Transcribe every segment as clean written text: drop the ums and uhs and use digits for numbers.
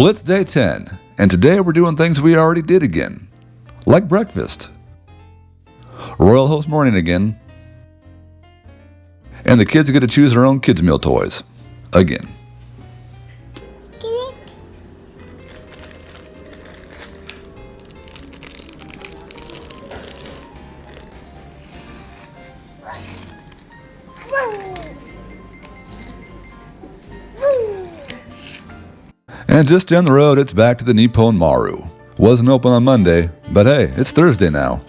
Well, it's day 10, and today we're doing things we already did again. Like breakfast. Royal Host morning again. And the kids get to choose their own kids' meal toys. Again. And just down the road, it's back to the Nippon Maru. Wasn't open on Monday, but hey, it's Thursday now.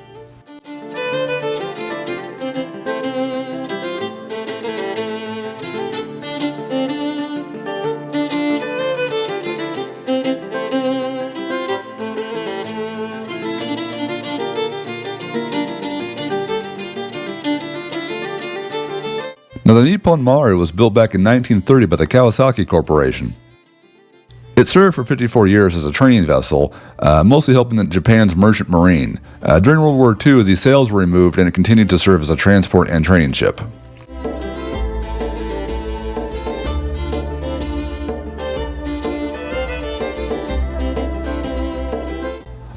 Now, the Nippon Maru was built back in 1930 by the Kawasaki Corporation. It served for 54 years as a training vessel, mostly helping Japan's merchant marine. During World War II, the sails were removed and it continued to serve as a transport and training ship.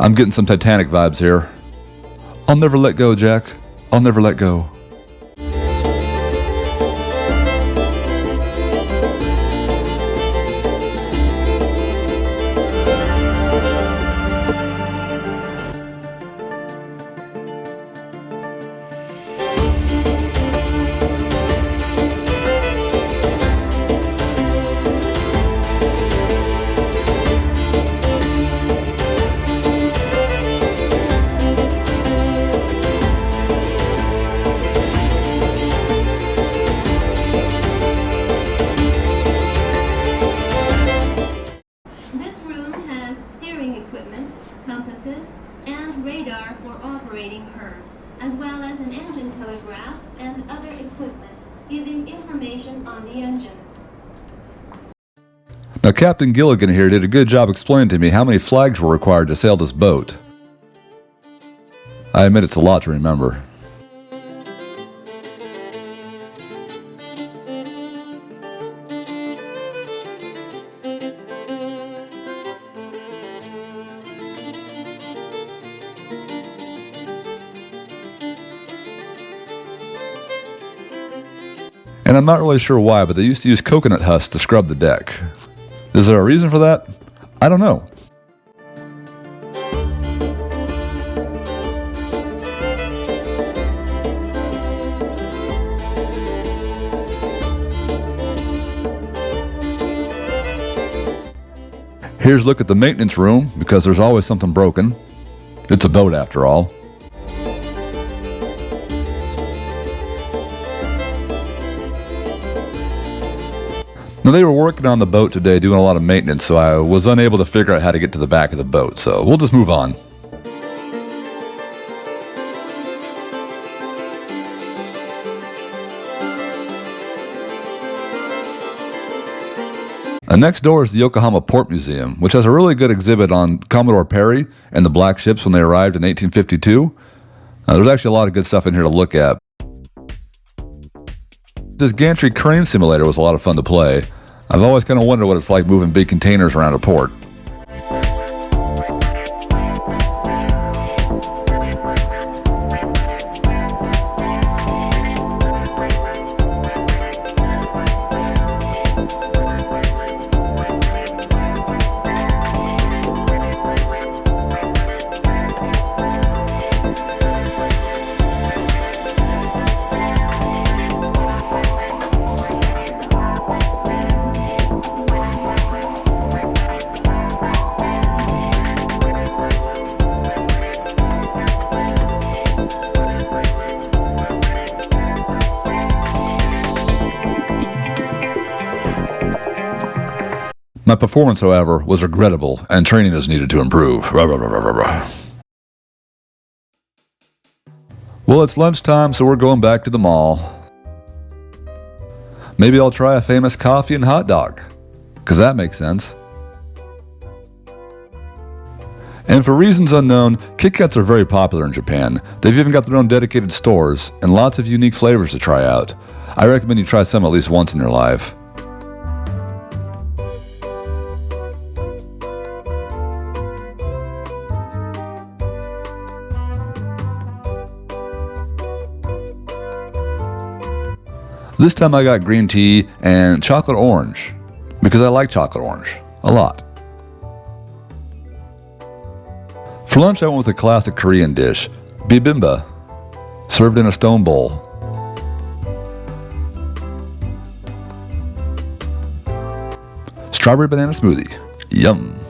I'm getting some Titanic vibes here. I'll never let go, Jack. I'll never let go. Compasses, and radar for operating her, as well as an engine telegraph and other equipment giving information on the engines. Now, Captain Gilligan here did a good job explaining to me how many flags were required to sail this boat. I admit it's a lot to remember. And I'm not really sure why, but they used to use coconut husks to scrub the deck. Is there a reason for that? I don't know. Here's a look at the maintenance room, because there's always something broken. It's a boat after all. Now, they were working on the boat today, doing a lot of maintenance, so I was unable to figure out how to get to the back of the boat, so we'll just move on. Next door is the Yokohama Port Museum, which has a really good exhibit on Commodore Perry and the black ships when they arrived in 1852. There's actually a lot of good stuff in here to look at. This gantry crane simulator was a lot of fun to play. I've always kind of wondered what it's like moving big containers around a port. My performance, however, was regrettable, and training is needed to improve. Well, it's lunchtime, so we're going back to the mall. Maybe I'll try a famous coffee and hot dog, because that makes sense. And for reasons unknown, Kit Kats are very popular in Japan. They've even got their own dedicated stores, and lots of unique flavors to try out. I recommend you try some at least once in your life. This time I got green tea and chocolate orange, because I like chocolate orange a lot. For lunch I went with a classic Korean dish, bibimbap, served in a stone bowl. Strawberry banana smoothie, yum.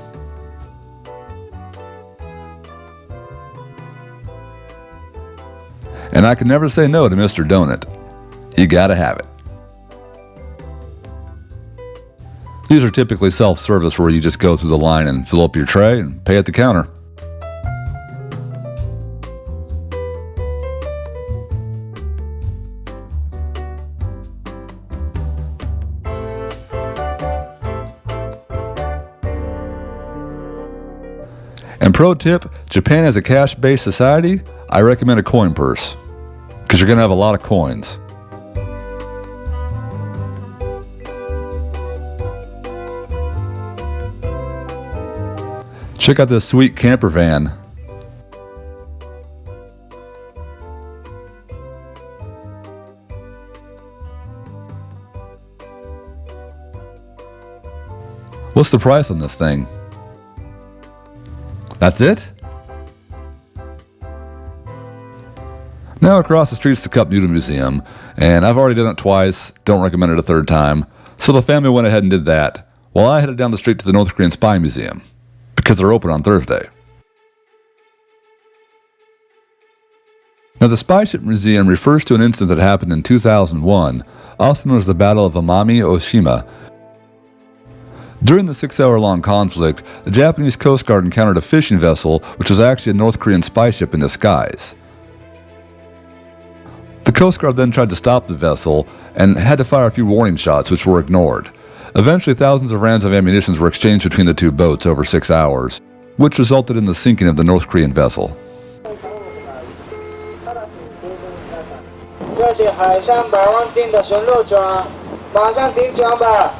And I can never say no to Mr. Donut. You gotta have it. These are typically self-service where you just go through the line and fill up your tray and pay at the counter. And pro tip, Japan is a cash-based society. I recommend a coin purse, because you're going to have a lot of coins. Check out this sweet camper van. What's the price on this thing? That's it? Now across the street's the Cup Noodle Museum, and I've already done it twice, don't recommend it a third time, so the family went ahead and did that, while I headed down the street to the North Korean Spy Museum, because they're open on Thursday. Now the Spy Ship Museum refers to an incident that happened in 2001, also known as the Battle of Amami Oshima. During the 6-hour-long conflict, the Japanese Coast Guard encountered a fishing vessel which was actually a North Korean spy ship in disguise. The Coast Guard then tried to stop the vessel and had to fire a few warning shots which were ignored. Eventually thousands of rounds of ammunition were exchanged between the two boats over 6 hours, which resulted in the sinking of the North Korean vessel. 这是海上百万定的巡逻船，马上停船吧。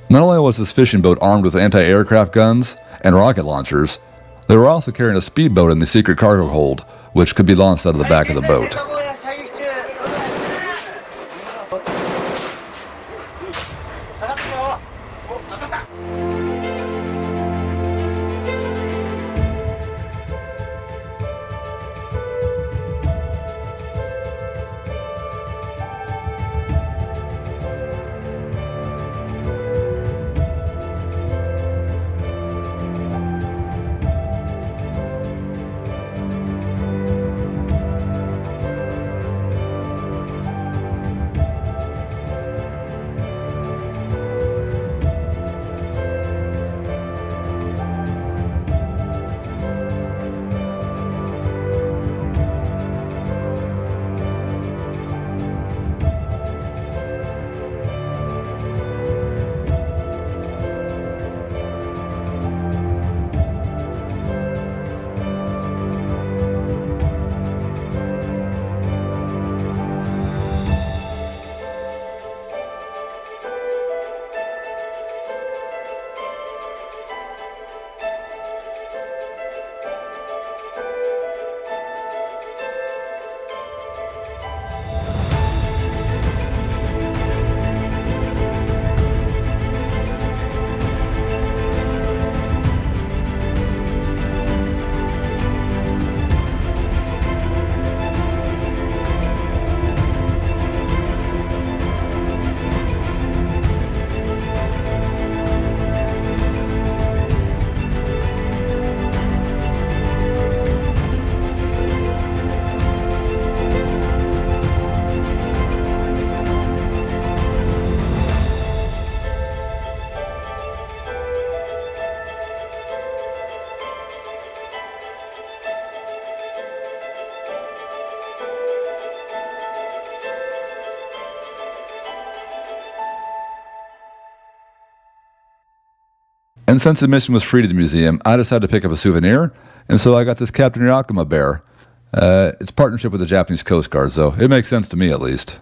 Not only was this fishing boat armed with anti-aircraft guns and rocket launchers, they were also carrying a speedboat in the secret cargo hold, which could be launched out of the back of the boat. And since admission was free to the museum, I decided to pick up a souvenir, and so I got this Captain Yakima bear. It's partnership with the Japanese Coast Guard, so it makes sense to me at least.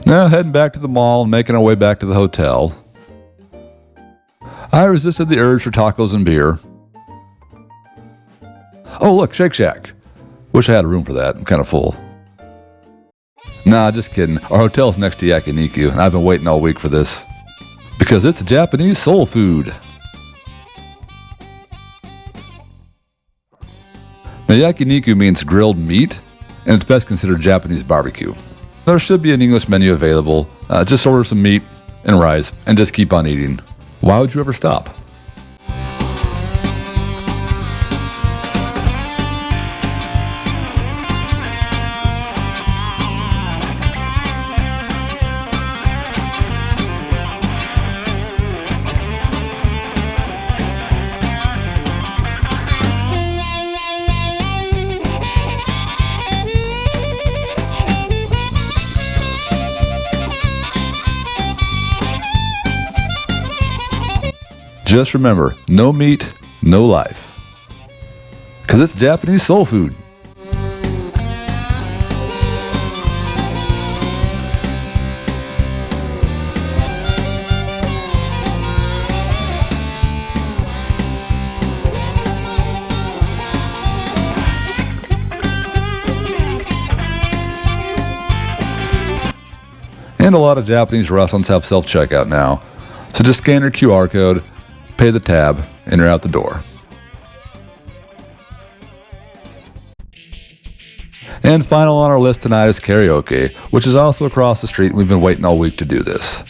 Now heading back to the mall and making our way back to the hotel. I resisted the urge for tacos and beer. Oh look, Shake Shack. Wish I had a room for that, I'm kind of full. Nah, just kidding. Our hotel's next to Yakiniku, and I've been waiting all week for this. Because it's Japanese soul food. Now Yakiniku means grilled meat, and it's best considered Japanese barbecue. There should be an English menu available. Just order some meat and rice, and just keep on eating. Why would you ever stop? Just remember, no meat, no life. Because it's Japanese soul food. And a lot of Japanese restaurants have self-checkout now. So just scan your QR code, pay the tab, and you're out the door. And final on our list tonight is karaoke, which is also across the street, and we've been waiting all week to do this.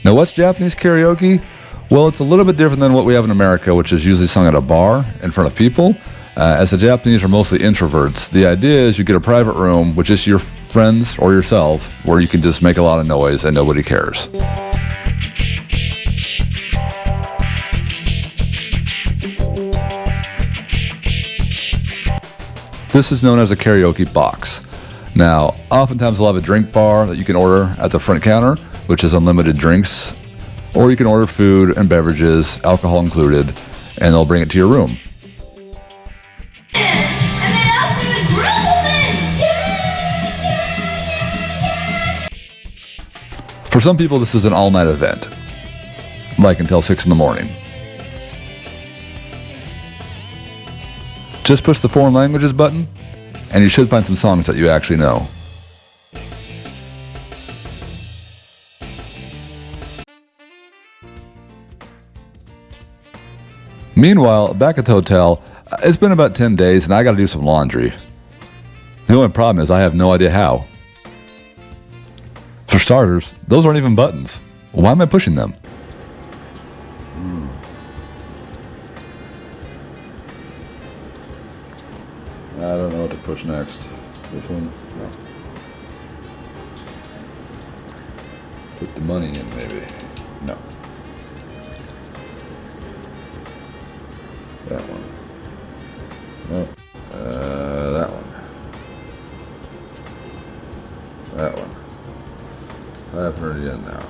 Now what's Japanese karaoke? Well, it's a little bit different than what we have in America, which is usually sung at a bar in front of people. As the Japanese are mostly introverts, the idea is you get a private room with just your friends or yourself, where you can just make a lot of noise and nobody cares. This is known as a karaoke box. Now, oftentimes they'll have a drink bar that you can order at the front counter, which is unlimited drinks, or you can order food and beverages, alcohol included, and they'll bring it to your room. For some people, this is an all-night event, like until 6 in the morning. Just push the foreign languages button, and you should find some songs that you actually know. Meanwhile, back at the hotel, it's been about 10 days and I gotta do some laundry. The only problem is I have no idea how. For starters, those aren't even buttons. Why am I pushing them? I don't know what to push next. This one? No. Put the money in, maybe. No. That one. No. That one. That one. 500 yen now.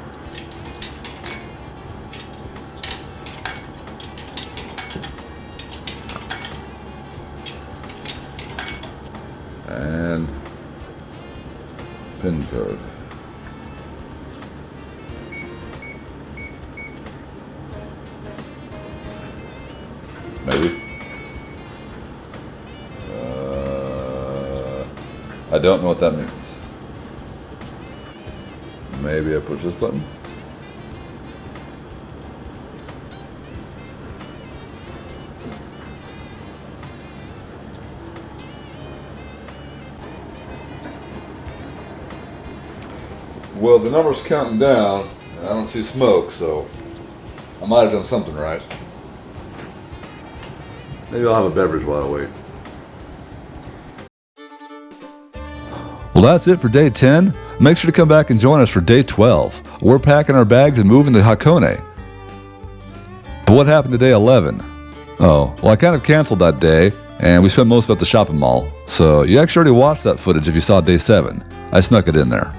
And PIN code. Maybe. I don't know what that means. Maybe I push this button. Well, the number's counting down. I don't see smoke, so I might have done something right. Maybe I'll have a beverage while I wait. Well, that's it for day 10. Make sure to come back and join us for day 12. We're packing our bags and moving to Hakone. But what happened to day 11? Oh, well, I kind of canceled that day, and we spent most of it at the shopping mall. So you actually already watched that footage if you saw day 7. I snuck it in there.